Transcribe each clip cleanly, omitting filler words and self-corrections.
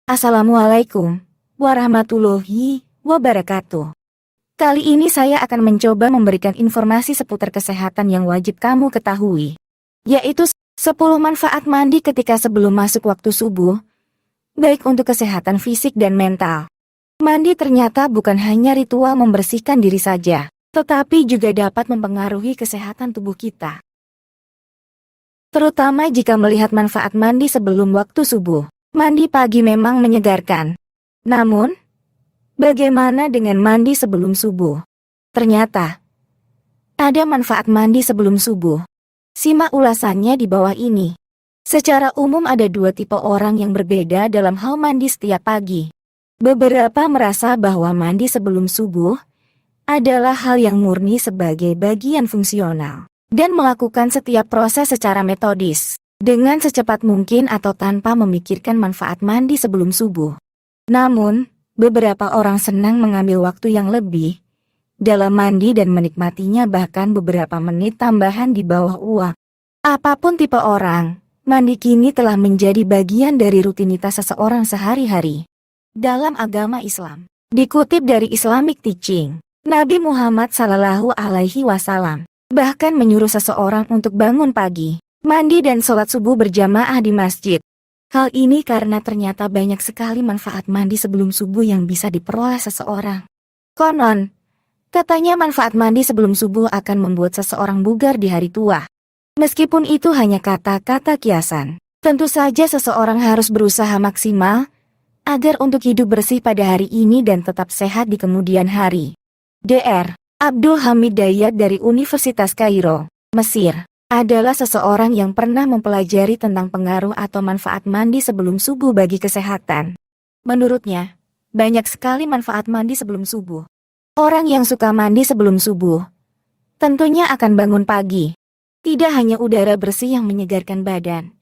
Assalamualaikum warahmatullahi wabarakatuh. Kali ini saya akan mencoba memberikan informasi seputar kesehatan yang wajib kamu ketahui, yaitu 10 manfaat mandi ketika sebelum masuk waktu subuh, baik untuk kesehatan fisik dan mental. Mandi ternyata bukan hanya ritual membersihkan diri saja, tetapi juga dapat mempengaruhi kesehatan tubuh kita. Terutama jika melihat manfaat mandi sebelum waktu subuh. Mandi pagi memang menyegarkan. Namun, bagaimana dengan mandi sebelum subuh? Ternyata, ada manfaat mandi sebelum subuh. Simak ulasannya di bawah ini. Secara umum ada dua tipe orang yang berbeda dalam hal mandi setiap pagi. Beberapa merasa bahwa mandi sebelum subuh adalah hal yang murni sebagai bagian fungsional, dan melakukan setiap proses secara metodis, dengan secepat mungkin atau tanpa memikirkan manfaat mandi sebelum subuh. Namun, beberapa orang senang mengambil waktu yang lebih dalam mandi dan menikmatinya bahkan beberapa menit tambahan di bawah uap. Apapun tipe orang, mandi kini telah menjadi bagian dari rutinitas seseorang sehari-hari. Dalam agama Islam, dikutip dari Islamic Teaching, Nabi Muhammad SAW bahkan menyuruh seseorang untuk bangun pagi, mandi dan sholat subuh berjamaah di masjid. Hal ini karena ternyata banyak sekali manfaat mandi sebelum subuh yang bisa diperoleh seseorang. Konon, katanya manfaat mandi sebelum subuh akan membuat seseorang bugar di hari tua. Meskipun itu hanya kata-kata kiasan, tentu saja seseorang harus berusaha maksimal agar untuk hidup bersih pada hari ini dan tetap sehat di kemudian hari. Dr. Abdul Hamid Dayat dari Universitas Kairo, Mesir, adalah seseorang yang pernah mempelajari tentang pengaruh atau manfaat mandi sebelum subuh bagi kesehatan. Menurutnya, banyak sekali manfaat mandi sebelum subuh. Orang yang suka mandi sebelum subuh tentunya akan bangun pagi. Tidak hanya udara bersih yang menyegarkan badan,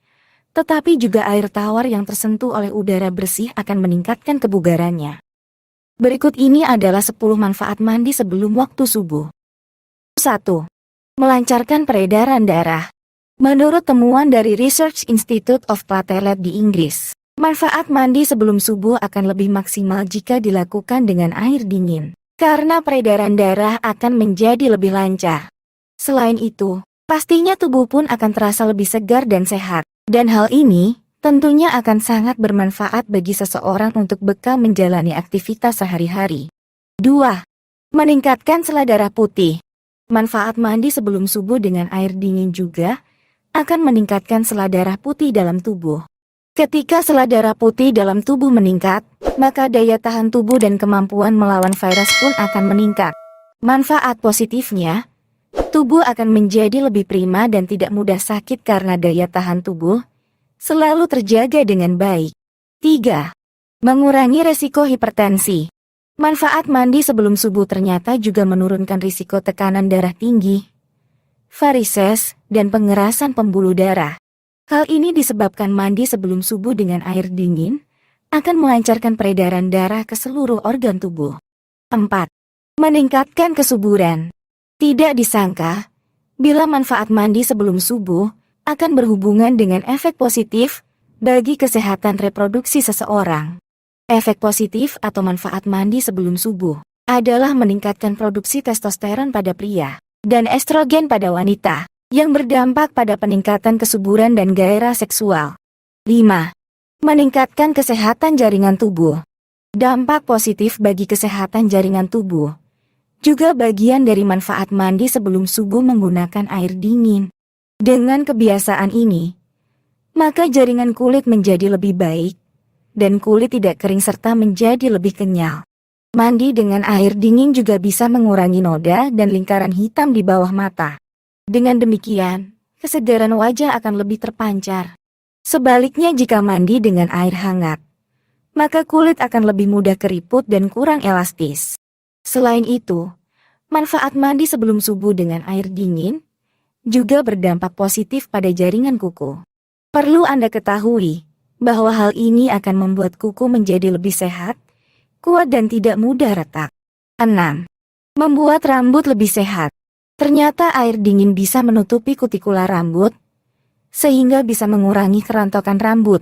tetapi juga air tawar yang tersentuh oleh udara bersih akan meningkatkan kebugarannya. Berikut ini adalah 10 manfaat mandi sebelum waktu subuh. 1. Melancarkan peredaran darah. Menurut temuan dari Research Institute of Platelet di Inggris, manfaat mandi sebelum subuh akan lebih maksimal jika dilakukan dengan air dingin, karena peredaran darah akan menjadi lebih lancar. Selain itu, pastinya tubuh pun akan terasa lebih segar dan sehat, dan hal ini tentunya akan sangat bermanfaat bagi seseorang untuk bekal menjalani aktivitas sehari-hari. 2. Meningkatkan sel darah putih. Manfaat mandi sebelum subuh dengan air dingin juga akan meningkatkan sel darah putih dalam tubuh. Ketika sel darah putih dalam tubuh meningkat, maka daya tahan tubuh dan kemampuan melawan virus pun akan meningkat. Manfaat positifnya, tubuh akan menjadi lebih prima dan tidak mudah sakit karena daya tahan tubuh selalu terjaga dengan baik. 3. Mengurangi resiko hipertensi. Manfaat mandi sebelum subuh ternyata juga menurunkan risiko tekanan darah tinggi, varises, dan pengerasan pembuluh darah. Hal ini disebabkan mandi sebelum subuh dengan air dingin akan melancarkan peredaran darah ke seluruh organ tubuh. 4. Meningkatkan kesuburan. Tidak disangka, bila manfaat mandi sebelum subuh akan berhubungan dengan efek positif bagi kesehatan reproduksi seseorang. Efek positif atau manfaat mandi sebelum subuh adalah meningkatkan produksi testosteron pada pria dan estrogen pada wanita, yang berdampak pada peningkatan kesuburan dan gairah seksual. 5. Meningkatkan kesehatan jaringan tubuh. Dampak positif bagi kesehatan jaringan tubuh juga bagian dari manfaat mandi sebelum subuh menggunakan air dingin. Dengan kebiasaan ini, maka jaringan kulit menjadi lebih baik, dan kulit tidak kering serta menjadi lebih kenyal. Mandi dengan air dingin juga bisa mengurangi noda dan lingkaran hitam di bawah mata. Dengan demikian, kesegaran wajah akan lebih terpancar. Sebaliknya jika mandi dengan air hangat, maka kulit akan lebih mudah keriput dan kurang elastis. Selain itu, manfaat mandi sebelum subuh dengan air dingin juga berdampak positif pada jaringan kuku. Perlu Anda ketahui bahwa hal ini akan membuat kuku menjadi lebih sehat, kuat dan tidak mudah retak. 6. Membuat rambut lebih sehat. Ternyata air dingin bisa menutupi kutikula rambut, sehingga bisa mengurangi kerontokan rambut.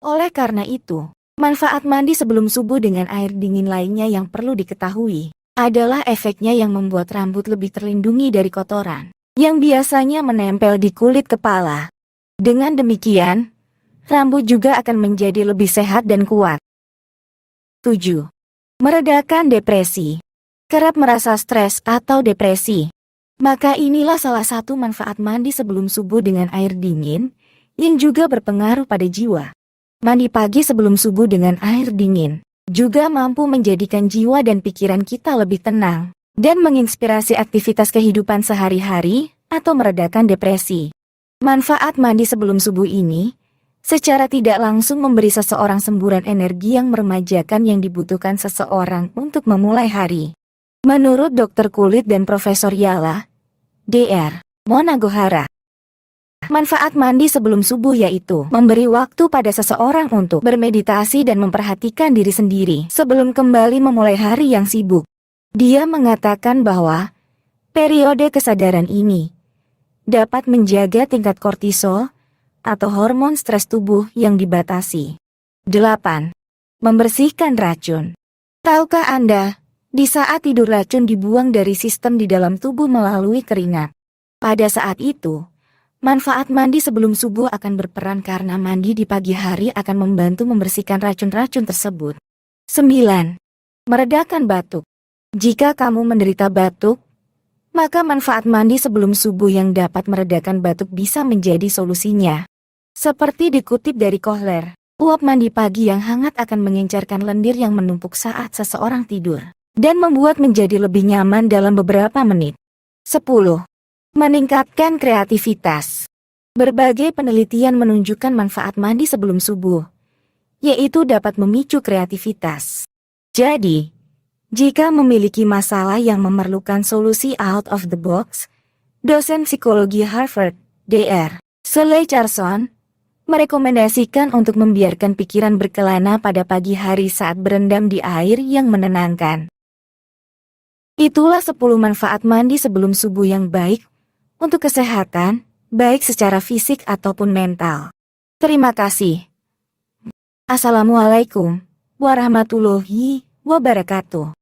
Oleh karena itu, Manfaat mandi sebelum subuh dengan air dingin lainnya yang perlu diketahui adalah efeknya yang membuat rambut lebih terlindungi dari kotoran yang biasanya menempel di kulit kepala. Dengan demikian, rambut juga akan menjadi lebih sehat dan kuat. 7. Meredakan depresi. Kerap merasa stres atau depresi. Maka inilah salah satu manfaat mandi sebelum subuh dengan air dingin yang juga berpengaruh pada jiwa. Mandi pagi sebelum subuh dengan air dingin juga mampu menjadikan jiwa dan pikiran kita lebih tenang dan menginspirasi aktivitas kehidupan sehari-hari atau meredakan depresi. Manfaat mandi sebelum subuh ini secara tidak langsung memberi seseorang semburan energi yang meremajakan yang dibutuhkan seseorang untuk memulai hari. Menurut dokter kulit dan Profesor Yala, Dr. Monagohara, manfaat mandi sebelum subuh yaitu memberi waktu pada seseorang untuk bermeditasi dan memperhatikan diri sendiri sebelum kembali memulai hari yang sibuk. Dia mengatakan bahwa periode kesadaran ini dapat menjaga tingkat kortisol atau hormon stres tubuh yang dibatasi. 8. Membersihkan racun. Tahukah Anda, di saat tidur racun dibuang dari sistem di dalam tubuh melalui keringat. Pada saat itu, manfaat mandi sebelum subuh akan berperan karena mandi di pagi hari akan membantu membersihkan racun-racun tersebut. 9. Meredakan batuk. Jika kamu menderita batuk, maka manfaat mandi sebelum subuh yang dapat meredakan batuk bisa menjadi solusinya. Seperti dikutip dari Kohler, uap mandi pagi yang hangat akan mengencerkan lendir yang menumpuk saat seseorang tidur dan membuat menjadi lebih nyaman dalam beberapa menit. 10. Meningkatkan kreativitas. Berbagai penelitian menunjukkan manfaat mandi sebelum subuh, yaitu dapat memicu kreativitas. Jadi, jika memiliki masalah yang memerlukan solusi out of the box, dosen psikologi Harvard, Dr. Shelley Carson, merekomendasikan untuk membiarkan pikiran berkelana pada pagi hari saat berendam di air yang menenangkan. Itulah 10 manfaat mandi sebelum subuh yang baik untuk kesehatan, baik secara fisik ataupun mental. Terima kasih. Assalamualaikum warahmatullahi wabarakatuh.